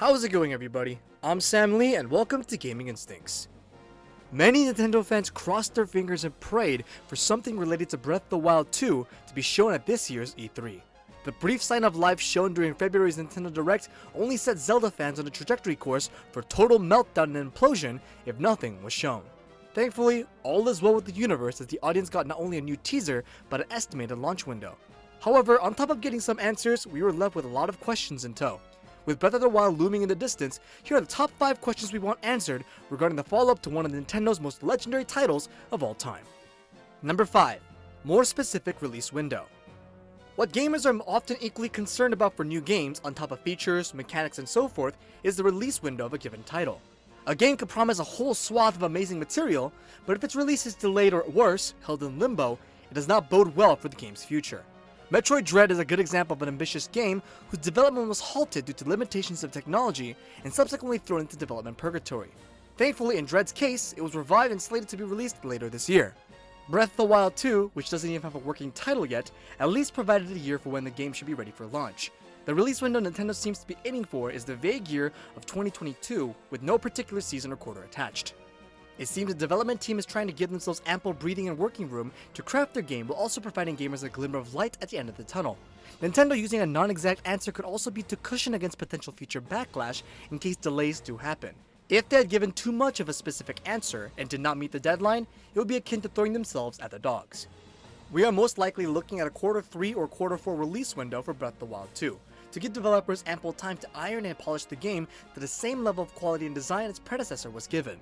How's it going, everybody? I'm Sam Lee and welcome to Gaming Instincts. Many Nintendo fans crossed their fingers and prayed for something related to Breath of the Wild 2 to be shown at this year's E3. The brief sign of life shown during February's Nintendo Direct only set Zelda fans on a trajectory course for total meltdown and implosion if nothing was shown. Thankfully, all is well with the universe as the audience got not only a new teaser, but an estimated launch window. However, on top of getting some answers, we were left with a lot of questions in tow. With Breath of the Wild looming in the distance, here are the top 5 questions we want answered regarding the follow-up to one of Nintendo's most legendary titles of all time. Number 5. More specific release window. What gamers are often equally concerned about for new games, on top of features, mechanics, and so forth, is the release window of a given title. A game could promise a whole swath of amazing material, but if its release is delayed or worse, held in limbo, it does not bode well for the game's future. Metroid Dread is a good example of an ambitious game whose development was halted due to limitations of technology and subsequently thrown into development purgatory. Thankfully, in Dread's case, it was revived and slated to be released later this year. Breath of the Wild 2, which doesn't even have a working title yet, at least provided a year for when the game should be ready for launch. The release window Nintendo seems to be aiming for is the vague year of 2022 with no particular season or quarter attached. It seems the development team is trying to give themselves ample breathing and working room to craft their game while also providing gamers a glimmer of light at the end of the tunnel. Nintendo using a non-exact answer could also be to cushion against potential future backlash in case delays do happen. If they had given too much of a specific answer and did not meet the deadline, it would be akin to throwing themselves at the dogs. We are most likely looking at a Q3 or Q4 release window for Breath of the Wild 2, to give developers ample time to iron and polish the game to the same level of quality and design its predecessor was given.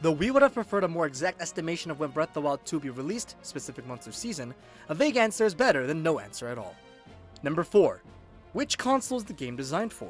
Though we would have preferred a more exact estimation of when Breath of the Wild 2 be released, specific months or season, a vague answer is better than no answer at all. Number 4. Which console is the game designed for?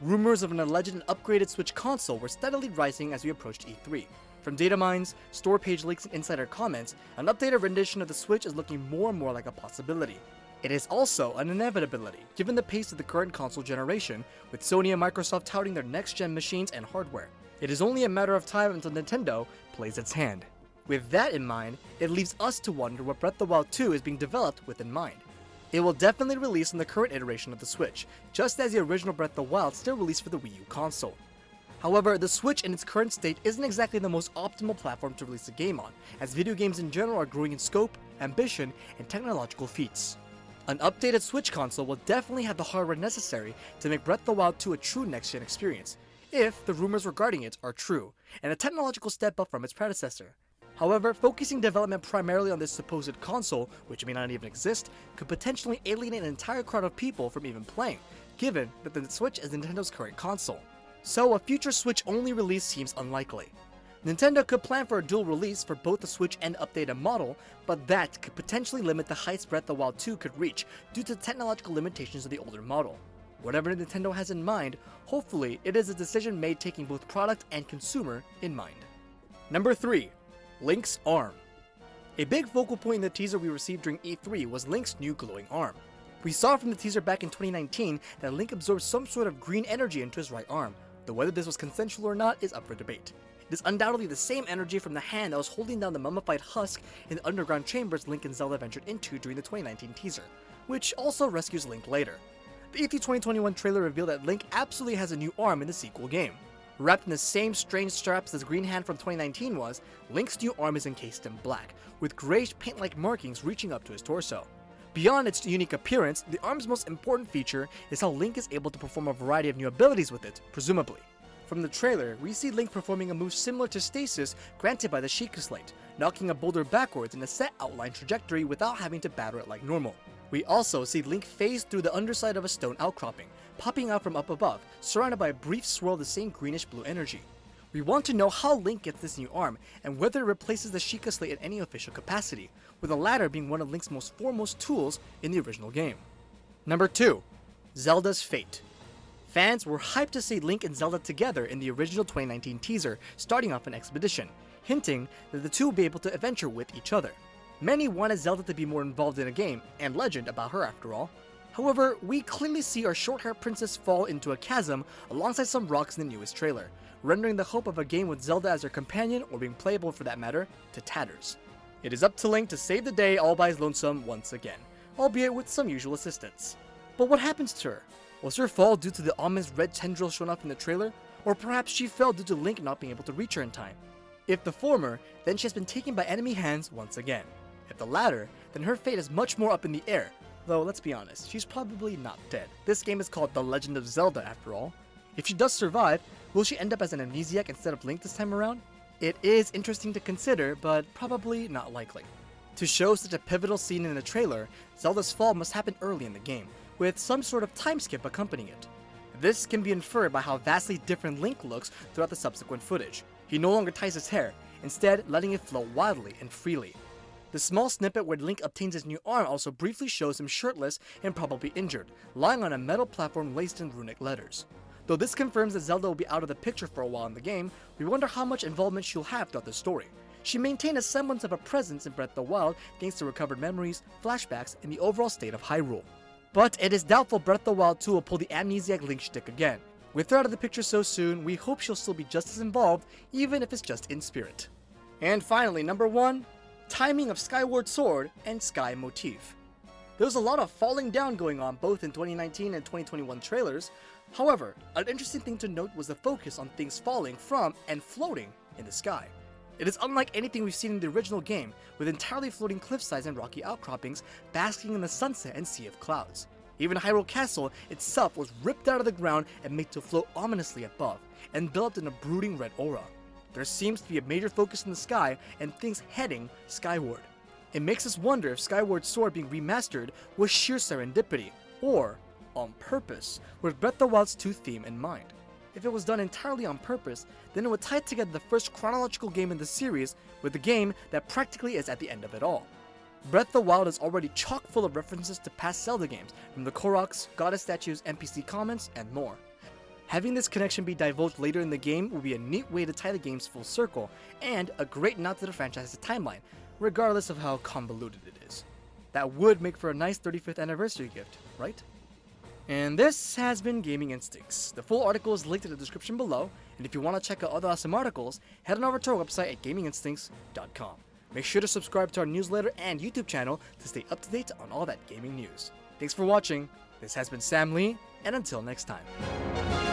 Rumors of an alleged and upgraded Switch console were steadily rising as we approached E3. From data mines, store page leaks, and insider comments, an updated rendition of the Switch is looking more and more like a possibility. It is also an inevitability, given the pace of the current console generation, with Sony and Microsoft touting their next-gen machines and hardware. It is only a matter of time until Nintendo plays its hand. With that in mind, it leaves us to wonder what Breath of the Wild 2 is being developed with in mind. It will definitely release on the current iteration of the Switch, just as the original Breath of the Wild still released for the Wii U console. However, the Switch in its current state isn't exactly the most optimal platform to release a game on, as video games in general are growing in scope, ambition, and technological feats. An updated Switch console will definitely have the hardware necessary to make Breath of the Wild 2 a true next-gen experience, if the rumors regarding it are true, and a technological step up from its predecessor. However, focusing development primarily on this supposed console, which may not even exist, could potentially alienate an entire crowd of people from even playing, given that the Switch is Nintendo's current console. So a future Switch-only release seems unlikely. Nintendo could plan for a dual release for both the Switch and updated model, but that could potentially limit the heights Breath of the Wild 2 could reach due to the technological limitations of the older model. Whatever Nintendo has in mind, hopefully it is a decision made taking both product and consumer in mind. Number 3. Link's arm. A big focal point in the teaser we received during E3 was Link's new glowing arm. We saw from the teaser back in 2019 that Link absorbed some sort of green energy into his right arm, though whether this was consensual or not is up for debate. It is undoubtedly the same energy from the hand that was holding down the mummified husk in the underground chambers Link and Zelda ventured into during the 2019 teaser, which also rescues Link later. The E3 2021 trailer revealed that Link absolutely has a new arm in the sequel game. Wrapped in the same strange straps as Green Hand from 2019 was, Link's new arm is encased in black, with grayish paint-like markings reaching up to his torso. Beyond its unique appearance, the arm's most important feature is how Link is able to perform a variety of new abilities with it, presumably. From the trailer, we see Link performing a move similar to stasis granted by the Sheikah Slate, knocking a boulder backwards in a set outline trajectory without having to batter it like normal. We also see Link phase through the underside of a stone outcropping, popping out from up above, surrounded by a brief swirl of the same greenish-blue energy. We want to know how Link gets this new arm, and whether it replaces the Sheikah Slate in any official capacity, with the latter being one of Link's most foremost tools in the original game. Number 2. Zelda's Fate. Fans were hyped to see Link and Zelda together in the original 2019 teaser, starting off an expedition, hinting that the two will be able to adventure with each other. Many wanted Zelda to be more involved in a game, and legend about her after all. However, we clearly see our short-haired princess fall into a chasm alongside some rocks in the newest trailer, rendering the hope of a game with Zelda as her companion, or being playable for that matter, to tatters. It is up to Link to save the day all by his lonesome once again, albeit with some usual assistance. But what happens to her? Was her fall due to the ominous red tendril shown up in the trailer, or perhaps she fell due to Link not being able to reach her in time? If the former, then she has been taken by enemy hands once again. If the latter, then her fate is much more up in the air, though let's be honest, she's probably not dead. This game is called The Legend of Zelda after all. If she does survive, will she end up as an amnesiac instead of Link this time around? It is interesting to consider, but probably not likely. To show such a pivotal scene in the trailer, Zelda's fall must happen early in the game, with some sort of time skip accompanying it. This can be inferred by how vastly different Link looks throughout the subsequent footage. He no longer ties his hair, instead letting it flow wildly and freely. The small snippet where Link obtains his new arm also briefly shows him shirtless and probably injured, lying on a metal platform laced in runic letters. Though this confirms that Zelda will be out of the picture for a while in the game, we wonder how much involvement she'll have throughout the story. She maintained a semblance of a presence in Breath of the Wild thanks to recovered memories, flashbacks, and the overall state of Hyrule. But it is doubtful Breath of the Wild 2 will pull the amnesiac Link shtick again. With her out of the picture so soon, we hope she'll still be just as involved, even if it's just in spirit. And finally, number 1, timing of Skyward Sword and Sky motif. There was a lot of falling down going on both in 2019 and 2021 trailers. However, an interesting thing to note was the focus on things falling from and floating in the sky. It is unlike anything we've seen in the original game, with entirely floating cliffsides and rocky outcroppings basking in the sunset and sea of clouds. Even Hyrule Castle itself was ripped out of the ground and made to float ominously above, enveloped in a brooding red aura. There seems to be a major focus in the sky and things heading skyward. It makes us wonder if Skyward Sword being remastered was sheer serendipity, or on purpose, with Breath of the Wild's 2 theme in mind. If it was done entirely on purpose, then it would tie together the first chronological game in the series with the game that practically is at the end of it all. Breath of the Wild is already chock full of references to past Zelda games, from the Koroks, goddess statues, NPC comments, and more. Having this connection be divulged later in the game would be a neat way to tie the games full circle, and a great nod to the franchise's timeline, regardless of how convoluted it is. That would make for a nice 35th anniversary gift, right? And this has been Gaming Instincts. The full article is linked in the description below, and if you want to check out other awesome articles, head on over to our website at gaminginstincts.com. Make sure to subscribe to our newsletter and YouTube channel to stay up to date on all that gaming news. Thanks for watching, this has been Sam Lee, and until next time.